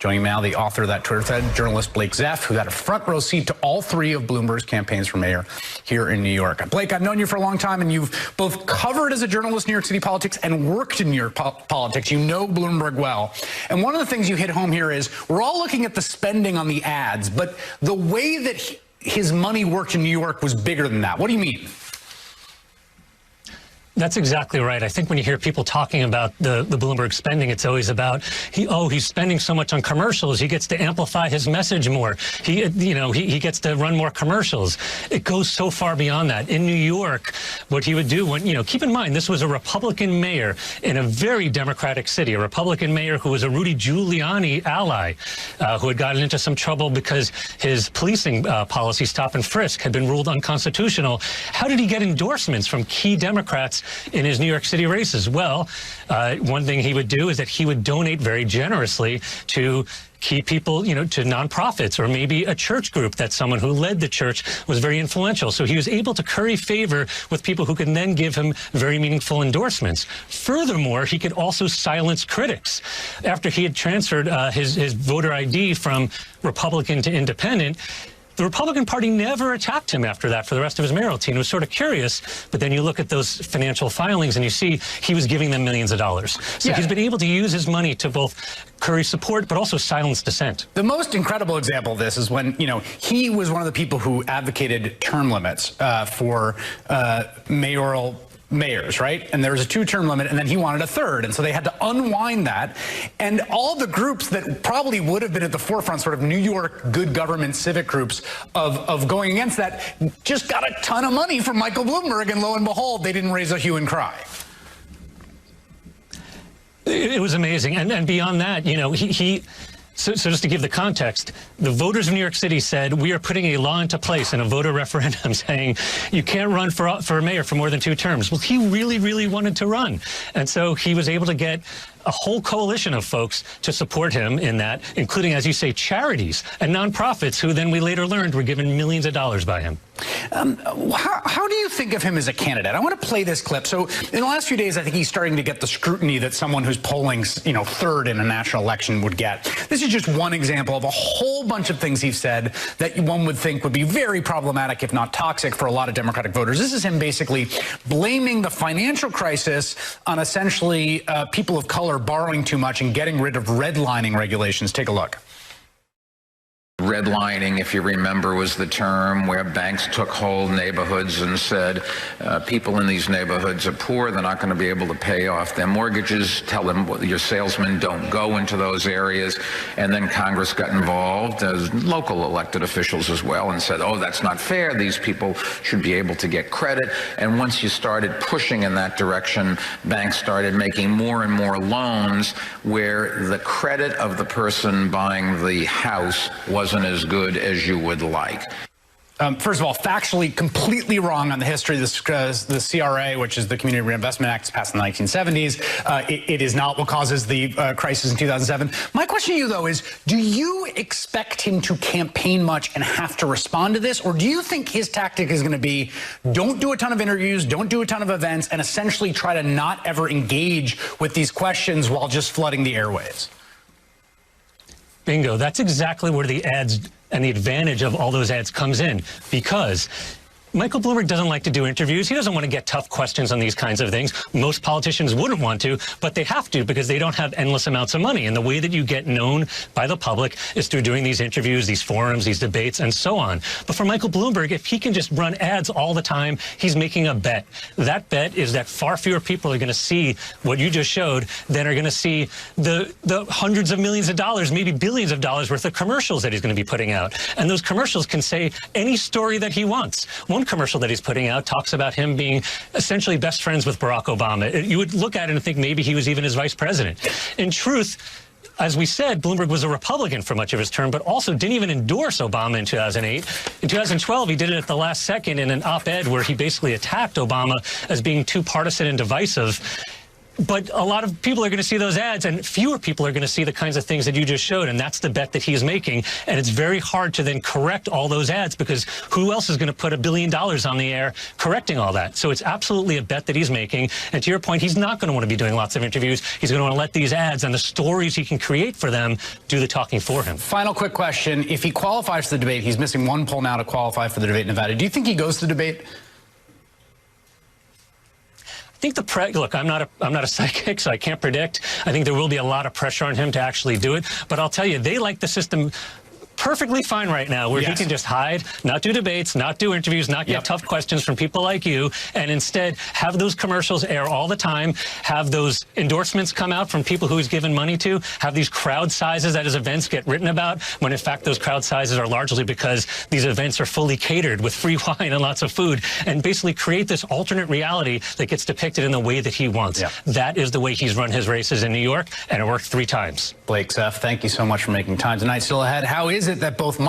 Joining me now, the author of that Twitter thread, journalist Blake Zeff, who had a front row seat to all three of Bloomberg's campaigns for mayor here in New York. Blake, I've known you for a long time, and you've both covered as a journalist New York City politics and worked in New York politics. You know Bloomberg well. And one of the things you hit home here is we're all looking at the spending on the ads, but the way that his money worked in New York was bigger than that. What do you mean? That's exactly right. I think when you hear people talking about the Bloomberg spending, it's always about, he's spending so much on commercials. He gets to amplify his message more. He gets to run more commercials. It goes so far beyond that. In New York, what he would do when, keep in mind, this was a Republican mayor in a very Democratic city, a Republican mayor who was a Rudy Giuliani ally, who had gotten into some trouble because his policing policy, stop and frisk, had been ruled unconstitutional. How did he get endorsements from key Democrats in his New York City races? Well, one thing he would do is that he would donate very generously to key people, to nonprofits, or maybe a church group that someone who led the church was very influential. So he was able to curry favor with people who could then give him very meaningful endorsements. Furthermore, he could also silence critics. After he had transferred his voter ID from Republican to independent, the Republican Party never attacked him after that for the rest of his mayoral team. It was sort of curious, but then you look at those financial filings and you see he was giving them millions of dollars. So he's been able to use his money to both curry support, but also silence dissent. The most incredible example of this is when, he was one of the people who advocated term limits for mayors, right? And there was a 2-term limit, and then he wanted a 3rd. And so they had to unwind that. And all the groups that probably would have been at the forefront, sort of New York good government civic groups of going against that, just got a ton of money from Michael Bloomberg. And lo and behold, they didn't raise a hue and cry. It was amazing. And beyond that, So just to give the context, the voters of New York City said, we are putting a law into place in a voter referendum saying you can't run for mayor for more than 2 terms. Well, he really, really wanted to run. And so he was able to get a whole coalition of folks to support him in that, including, as you say, charities and nonprofits who then we later learned were given millions of dollars by him. How do you think of him as a candidate? I want to play this clip. So in the last few days, I think he's starting to get the scrutiny that someone who's polling, 3rd in a national election would get. This is just one example of a whole bunch of things he's said that one would think would be very problematic, if not toxic, for a lot of Democratic voters. This is him basically blaming the financial crisis on essentially people of color borrowing too much and getting rid of redlining regulations. Take a look. Redlining, if you remember, was the term where banks took whole neighborhoods and said, people in these neighborhoods are poor, they're not going to be able to pay off their mortgages, tell them your salesmen don't go into those areas. And then Congress got involved, as local elected officials as well, and said, oh, that's not fair, these people should be able to get credit. And once you started pushing in that direction, banks started making more and more loans where the credit of the person buying the house wasn't as good as you would like. First of all, factually completely wrong on the history of the CRA, which is the Community Reinvestment Act, passed in the 1970s. It is not what causes the crisis in 2007. My question to you, though, is do you expect him to campaign much and have to respond to this? Or do you think his tactic is going to be don't do a ton of interviews, don't do a ton of events, and essentially try to not ever engage with these questions while just flooding the airwaves? Bingo. That's exactly where the ads and the advantage of all those ads comes in, because Michael Bloomberg doesn't like to do interviews. He doesn't want to get tough questions on these kinds of things. Most politicians wouldn't want to, but they have to because they don't have endless amounts of money. And the way that you get known by the public is through doing these interviews, these forums, these debates, and so on. But for Michael Bloomberg, if he can just run ads all the time, he's making a bet. That bet is that far fewer people are going to see what you just showed than are going to see the hundreds of millions of dollars, maybe billions of dollars worth of commercials that he's going to be putting out. And those commercials can say any story that he wants. One commercial that he's putting out talks about him being essentially best friends with Barack Obama. You would look at it and think maybe he was even his vice president. In truth, as we said, Bloomberg was a Republican for much of his term, but also didn't even endorse Obama in 2008. In 2012, he did it at the last second in an op-ed where he basically attacked Obama as being too partisan and divisive. But a lot of people are going to see those ads, and fewer people are going to see the kinds of things that you just showed, and that's the bet that he's making. And it's very hard to then correct all those ads, because who else is going to put $1 billion on the air correcting all that? So it's absolutely a bet that he's making. And to your point, he's not going to want to be doing lots of interviews. He's going to want to let these ads and the stories he can create for them do the talking for him. Final quick question. If he qualifies for the debate, he's missing one poll now to qualify for the debate in Nevada. Do you think he goes to the debate? I think look, I'm not a psychic, so I can't predict. I think there will be a lot of pressure on him to actually do it. But I'll tell you, they like the system perfectly fine right now, where he can just hide, not do debates, not do interviews, not get tough questions from people like you, and instead have those commercials air all the time, have those endorsements come out from people who he's given money to, have these crowd sizes at his events get written about, when in fact those crowd sizes are largely because these events are fully catered with free wine and lots of food, and basically create this alternate reality that gets depicted in the way that he wants. That is the way he's run his races in New York, and it worked 3 times. Blake Zeff, thank you so much for making time tonight. Still ahead, how is it that both